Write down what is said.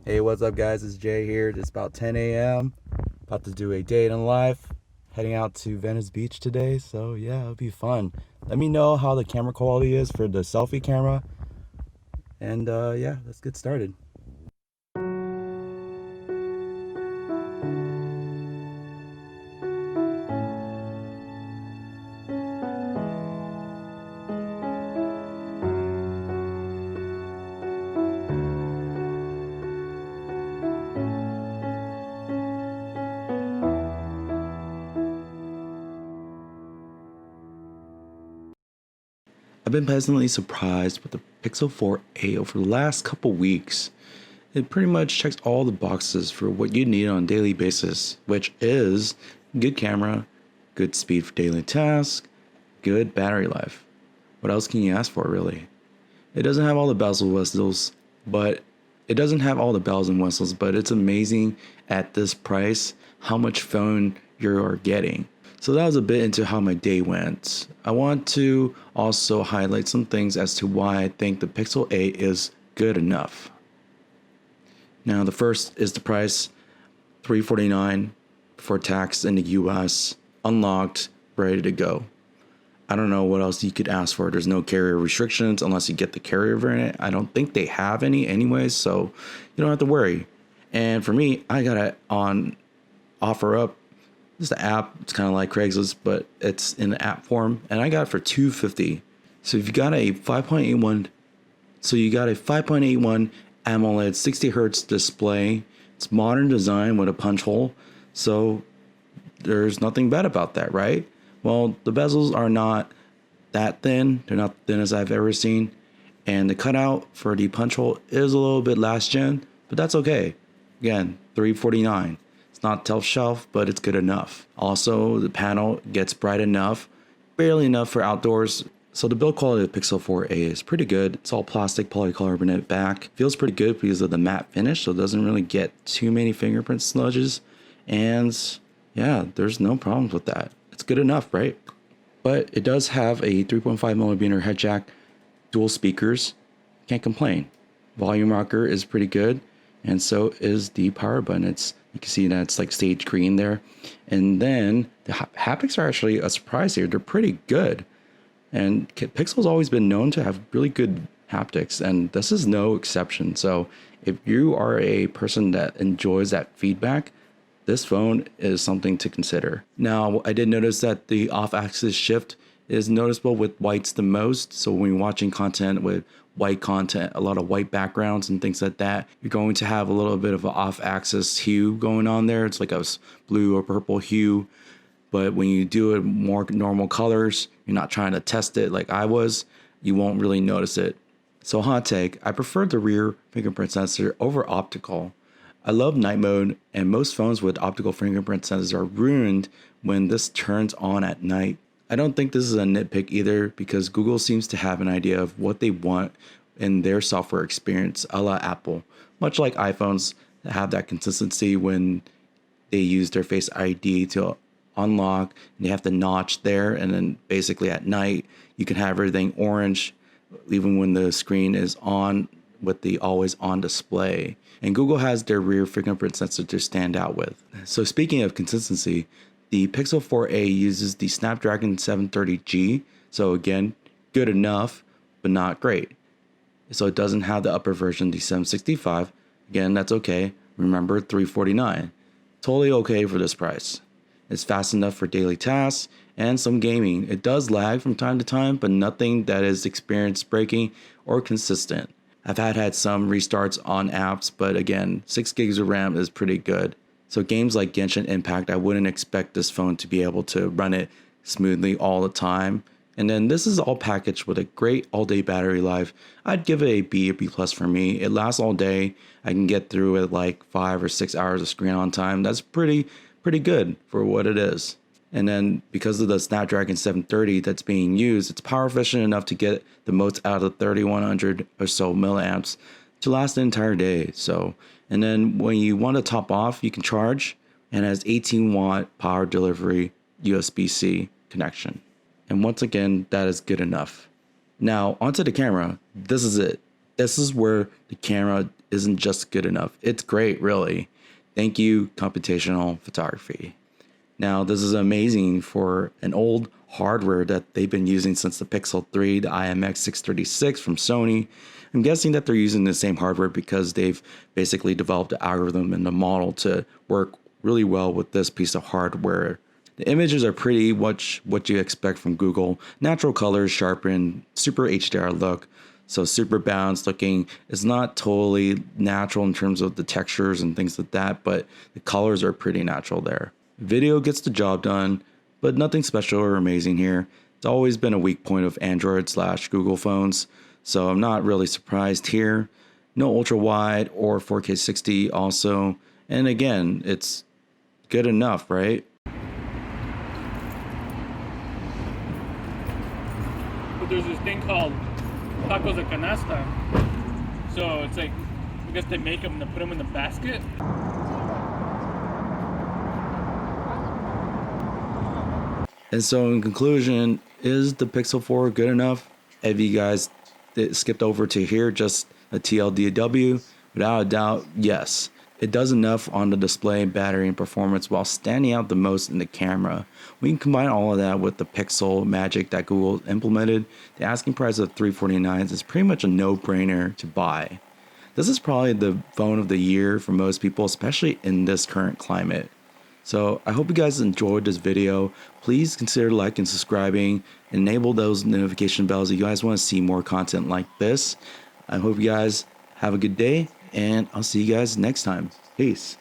Hey, what's up guys, it's Jay here. It's about 10 a.m. About to do a day in life. Heading out to Venice Beach today, so yeah, it'll be fun. Let me know how the camera quality is for the selfie camera. And yeah, let's get started. I've been pleasantly surprised with the Pixel 4a over the last couple weeks. It pretty much checks all the boxes for what you need on a daily basis, which is good camera, good speed for daily tasks, good battery life. What else can you ask for, really? It doesn't have all the bells and whistles, but it's amazing at this price how much phone you're getting. So that was a bit into how my day went. I want to also highlight some things as to why I think the Pixel 8 is good enough. Now, the first is the price, $349 for tax in the US, unlocked, ready to go. I don't know what else you could ask for. There's no carrier restrictions unless you get the carrier variant. I don't think they have any anyways, so you don't have to worry. And for me, I got it on OfferUp. It's the app. It's kind of like Craigslist, but it's in the app form, and I got it for $250. So if you got a 5.81, AMOLED 60 hertz display. It's modern design with a punch hole, so there's nothing bad about that, right? Well, the bezels are not that thin. They're not the thinnest I've ever seen, and the cutout for the punch hole is a little bit last gen, but that's okay. Again, $349. It's not top shelf, but it's good enough. Also, the panel gets bright enough, barely enough for outdoors. So the build quality of the Pixel 4a is pretty good. It's all plastic polycarbonate back. Feels pretty good because of the matte finish, so it doesn't really get too many fingerprint smudges. And yeah, there's no problems with that. It's good enough, right? But it does have a 3.5mm head jack, dual speakers. Can't complain. Volume rocker is pretty good, and so is the power button. You can see that it's like sage green there. And then the haptics are actually a surprise here. They're pretty good. And Pixel's always been known to have really good haptics, and this is no exception. So if you are a person that enjoys that feedback, this phone is something to consider. Now, I did notice that the off-axis shift is noticeable with whites the most. So when you're watching content with white content, a lot of white backgrounds and things like that, you're going to have a little bit of an off-axis hue going on there. It's like a blue or purple hue. But when you do it more normal colors, you're not trying to test it like I was, you won't really notice it. So hot take, I prefer the rear fingerprint sensor over optical. I love night mode, and most phones with optical fingerprint sensors are ruined when this turns on at night. I don't think this is a nitpick either, because Google seems to have an idea of what they want in their software experience, a la Apple. Much like iPhones have that consistency when they use their Face ID to unlock, and you have the notch there, and then basically at night you can have everything orange even when the screen is on with the always on display. And Google has their rear fingerprint sensor to stand out with. So speaking of consistency, the Pixel 4a uses the Snapdragon 730G. So again, good enough, but not great. So it doesn't have the upper version, the 765. Again, that's okay. Remember, $349. Totally okay for this price. It's fast enough for daily tasks and some gaming. It does lag from time to time, but nothing that is experience breaking or consistent. I've had some restarts on apps, but again, 6 gigs of RAM is pretty good. So games like Genshin Impact, I wouldn't expect this phone to be able to run it smoothly all the time. And then this is all packaged with a great all-day battery life. I'd give it a B or B plus for me. It lasts all day. I can get through it like 5 or 6 hours of screen on time. That's pretty good for what it is. And then because of the Snapdragon 730 that's being used, it's power efficient enough to get the most out of 3100 or so milliamps to last the entire day. So, and then when you want to top off, you can charge, and has 18-watt power delivery USB-C connection. And once again, that is good enough. Now onto the camera. This is it. This is where the camera isn't just good enough. It's great, really. Thank you, computational photography. Now, this is amazing for an old hardware that they've been using since the Pixel 3, the IMX636 from Sony. I'm guessing that they're using the same hardware because they've basically developed the algorithm and the model to work really well with this piece of hardware. The images are pretty much what you expect from Google. Natural colors, sharpened, super HDR look. So super balanced looking. It's not totally natural in terms of the textures and things like that, but the colors are pretty natural there. Video gets the job done, but nothing special or amazing here. It's always been a weak point of Android/Google phones, so I'm not really surprised here. No ultra wide or 4K 60 also, and again, it's good enough, right? But there's this thing called tacos de canasta. So it's like, I guess they make them and they put them in the basket. And so in conclusion, is the Pixel 4 good enough? Have you guys skipped over to here, just a tldw? Without a doubt, yes. It does enough on the display, battery, and performance while standing out the most in the camera. We can combine all of that with the Pixel magic that Google implemented. The asking price of $349 is pretty much a no-brainer to buy. This is probably the phone of the year for most people, especially in this current climate. So I hope you guys enjoyed this video. Please consider liking and subscribing. Enable those notification bells if you guys want to see more content like this. I hope you guys have a good day, and I'll see you guys next time. Peace.